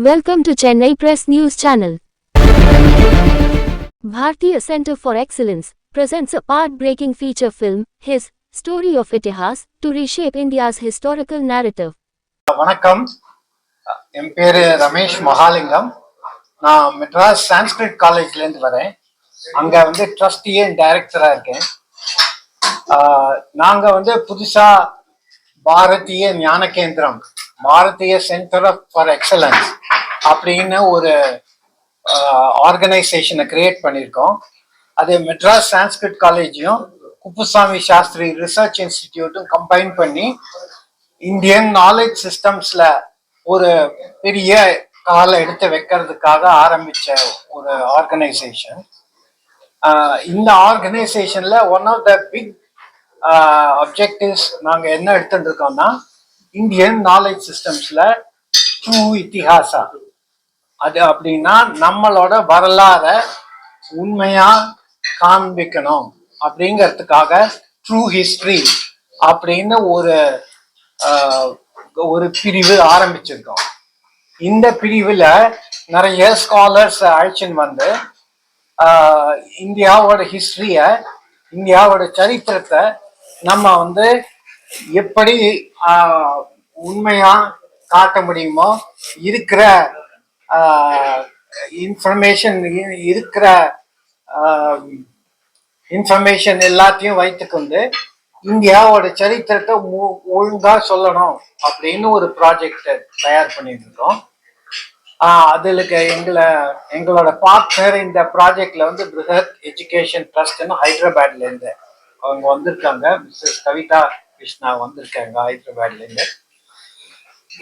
Welcome to Chennai Press News Channel. Bhartiya Center for Excellence presents a path-breaking feature film, His Story of Itihas, to reshape India's historical narrative. வணக்கம், என் பேரு ரமேஷ் மகாலிங்கம். நான் மெட்ராஸ் சான்ஸ்கிரிட் காலேஜ்லேருந்து வரேன். அங்கே ட்ரஸ்டியே டைரக்டராக இருக்கேன். நாங்கள் புதுசா பாரதிய ஞான கேந்திரம், பாரதிய சென்டர் ஃபார் எக்ஸலன்ஸ் அப்படின்னு ஒரு ஆர்கனைசேஷனை கிரியேட் பண்ணியிருக்கோம். அது மெட்ராஸ் சான்ஸ்கிரிட் காலேஜையும் குப்புசாமி சாஸ்திரி ரிசர்ச் இன்ஸ்டிடியூட்டும் கம்பைன் பண்ணி இந்தியன் நாலேஜ் சிஸ்டம்ஸ்ல ஒரு பெரிய காலை எடுத்து வைக்கிறதுக்காக ஆரம்பிச்ச ஒரு ஆர்கனைசேஷன். இந்த ஆர்கனைசேஷன்ல one of the big objectives நாங்க என்ன எடுத்துட்டு இருக்கோம்னா, இந்தியன் நாலேஜ் சிஸ்டம்ஸ்ல ட்ரூ இத்திஹாசா, அது அப்படின்னா நம்மளோட வரலாற உண்மையா காண்பிக்கணும் அப்படிங்கிறதுக்காக ட்ரூ ஹிஸ்டரி அப்படின்னு ஒரு பிரிவு ஆரம்பிச்சிருக்கோம். இந்த பிரிவுல நிறைய ஸ்காலர்ஸ் அழைச்சின்னு இந்தியாவோட ஹிஸ்டரிய, இந்தியாவோட சரித்திரத்தை நம்ம எப்படி உண்மையா காட்ட முடியுமோ, இருக்கிற இன்ஃபர்மேஷன் எல்லாத்தையும் வைத்துக்கொண்டு இந்தியாவோட சரித்திரத்தை ஒழுங்கா சொல்லணும் அப்படின்னு ஒரு ப்ராஜெக்ட் தயார் பண்ணிட்டு இருக்கோம். அதுல எங்களோட பார்ட்னர் இந்த ப்ராஜெக்ட்ல பிருஹத் எஜுகேஷன் ட்ரஸ்ட்னு ஹைதராபாத்ல இருந்து அவங்க வந்திருக்காங்க. மிஸ்ஸஸ் கவிதா கிருஷ்ணா வந்திருக்காங்க ஹைதராபாத்ல இருந்து.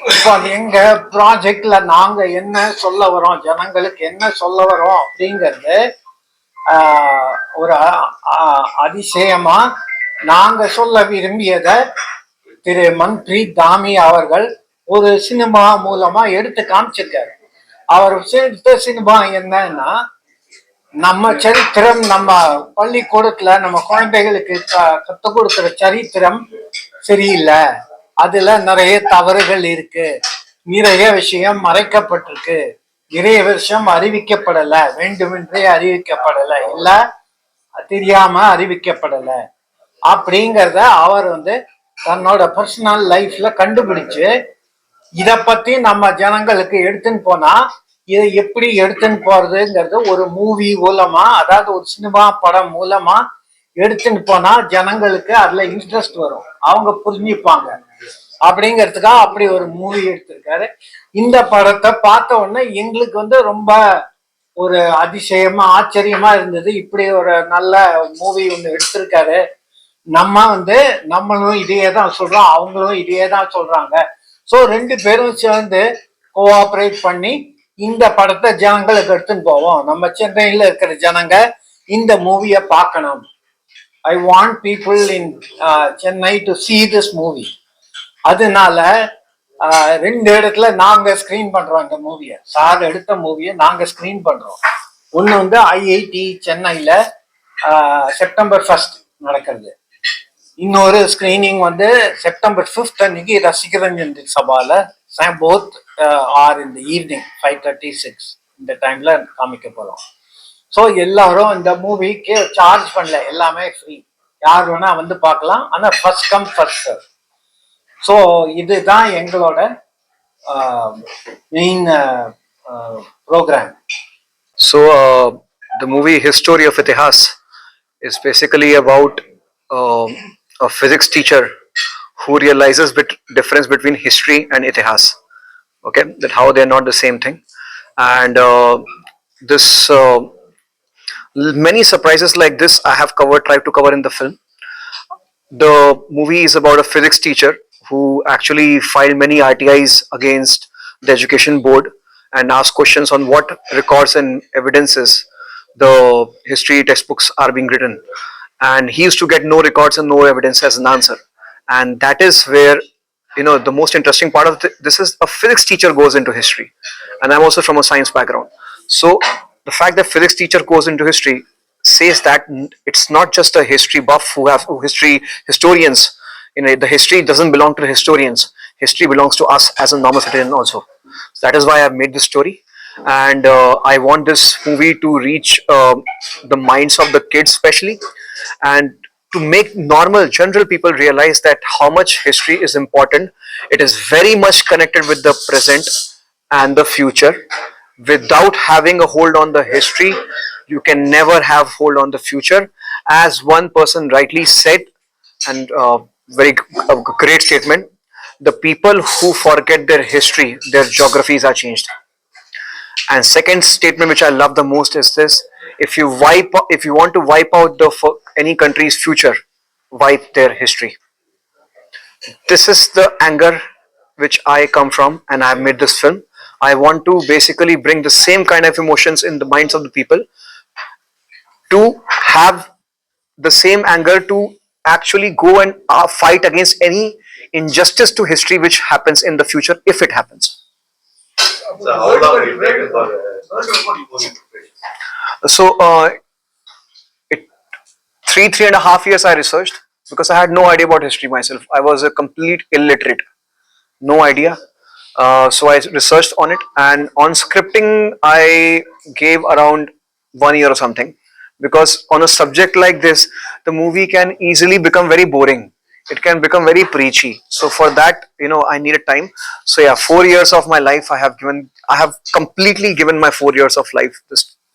இப்போ எங்க ப்ராஜெக்ட்ல நாங்க என்ன சொல்ல வரோம், ஜனங்களுக்கு என்ன சொல்ல வரோம் அப்படிங்கிறது ஒரு அதிசயமா நாங்க சொல்ல விரும்பியதை திரு மன்பிரீத் தாமி அவர்கள் ஒரு சினிமா மூலமா எடுத்து காமிச்சிருக்காரு. அவர் எடுத்த சினிமா என்னன்னா, நம்ம சரித்திரம், நம்ம பள்ளிக்கூடத்துல நம்ம குழந்தைகளுக்கு கற்றுக் கொடுக்கிற சரித்திரம் சரியில்லை, அதுல நிறைய தவறுகள் இருக்கு, நிறைய விஷயம் மறைக்கப்பட்டிருக்கு, நிறைய விஷயம் அறிவிக்கப்படல, வேண்டுமென்றே அறிவிக்கப்படல, இல்ல தெரியாம அறிவிக்கப்படல அப்படிங்கிறத அவர் தன்னோட பர்சனல் லைஃப்ல கண்டுபிடிச்சு இத பத்தி நம்ம ஜனங்களுக்கு எடுத்துன்னு போனா இதை எப்படி எடுத்துன்னு போறதுங்கிறது ஒரு மூவி மூலமா, அதாவது ஒரு சினிமா படம் மூலமா எடுத்துன்னு போனா ஜனங்களுக்கு அதுல இன்ட்ரெஸ்ட் வரும், அவங்க புரிஞ்சுப்பாங்க அப்படிங்கிறதுக்காக அப்படி ஒரு மூவி எடுத்திருக்காரு. இந்த படத்தை பார்த்த உடனே எங்களுக்கு ரொம்ப ஒரு அதிசயமா ஆச்சரியமா இருந்தது. இப்படி ஒரு நல்ல மூவி ஒன்று எடுத்திருக்காரு. நம்மளும் இதையே தான் சொல்றோம், அவங்களும் இதையே தான் சொல்றாங்க. ஸோ ரெண்டு பேரும் சேர்ந்து கோஆப்ரேட் பண்ணி இந்த படத்தை ஜனங்களுக்கு எடுத்துன்னு போவோம். நம்ம சென்னையில் இருக்கிற ஜனங்க இந்த மூவியை பார்க்கணும். I want people in Chennai to see this movie. அதனால ரெண்டு இடத்துல நாங்க ஸ்கிரீன் பண்றோம். இந்த மூவியை, சார் எடுத்த மூவியை நாங்க ஸ்கிரீன் பண்றோம். ஒன்று ஐஐடி சென்னையில செப்டம்பர் 1 நடக்கிறது. இன்னொரு ஸ்கிரீனிங் செப்டம்பர் 5 அன்னைக்கு ரசிகரஞ்சன் சபால both are in the evening 5:36 இந்த டைம்ல காமிக்க போறோம். ஸோ எல்லாரும் இந்த மூவிக்கு சார்ஜ் பண்ணல, எல்லாமே ஃப்ரீ, யார் வேணா பார்க்கலாம். ஆனா first come first serve. So இதுதான் எங்களோட main programme. So the movie History of Itihas is basically about a physics teacher who realizes the difference between history and Itihas. Okay, that how they are not the same thing, and this many surprises like this I have tried to cover in the film. The movie is about a physics teacher who actually filed many RTIs against the education board and asked questions on what records and evidences the history textbooks are being written, and he used to get no records and no evidence as an answer. And that is where the most interesting part of this is a physics teacher goes into history, and I'm also from a science background. So the fact that physics teacher goes into history says that it's not just a history buff historians. The history doesn't belong to the historians. History belongs to us as a normal citizen also. So that is why I've made this story, and I want this movie to reach the minds of the kids, especially, and to make normal, general people realize that how much history is important. It is very much connected with the present and the future. Without having a hold on the history, you can never have hold on the future. As one person rightly said, and very great statement, the people who forget their history, their geographies are changed. And second statement which I love the most is this: if you want to wipe out any country's future, wipe their history. This is the anger which I come from, and I've made this film. I want to basically bring the same kind of emotions in the minds of the people, to have the same anger, to actually go and fight against any injustice to history which happens in the future, if it happens. So how long will it take for So it 3.5 years I researched, because I had no idea about history myself. I was a complete illiterate, no idea. So I researched on it, and on scripting I gave around 1 year or something, because on a subject like this, the movie can easily become very boring. It can become very preachy. So for that, I needed time. So yeah, 4 years of my life I have given. I have completely given my 4 years of life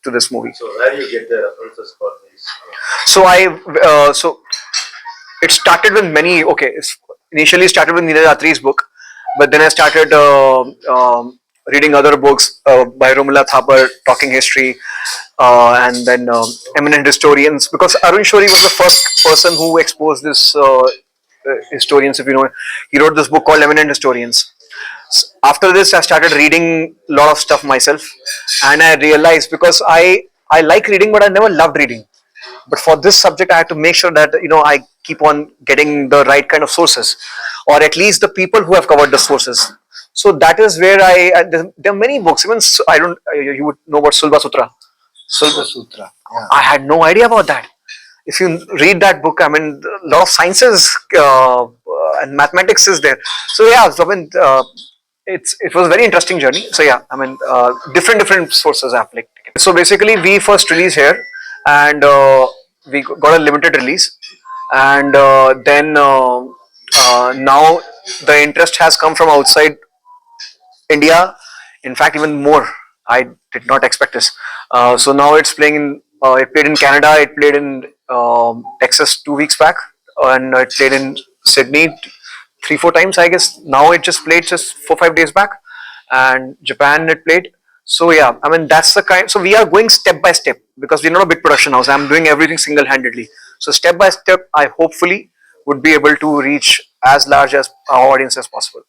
to this movie. So where do you get the references for these? So it started with many. Okay, initially started with Neeraj Atri's book, but then I started reading other books by Romila Thapar, Talking History, and then eminent historians. Because Arun Shourie was the first person who exposed this historians. If you know, he wrote this book called Eminent Historians. After this, I started reading a lot of stuff myself, and I realized, because I like reading, but I never loved reading. But for this subject, I had to make sure that I keep on getting the right kind of sources, or at least the people who have covered the sources. So that is where there are many books. Even I don't. You would know about Sulba Sutra. Sulba Sutra. Yeah. I had no idea about that. If you read that book, I mean, a lot of sciences and mathematics is there. So yeah, so, I mean, it was a very interesting journey. So yeah, I mean, different sources I've like. So basically, we first released here, and we got a limited release, and then now the interest has come from outside India. In fact, even more. I did not expect this. So now it's playing in. It played in Canada. It played in Texas 2 weeks back, and it played in Sydney 3-4 times, I guess. Now it just played just 4-5 days back, and Japan it played. So yeah, I mean, that's the kind. So we are going step by step, because we're not a big production house. I'm doing everything single-handedly. So step by step, I hopefully would be able to reach as large as our audience as possible.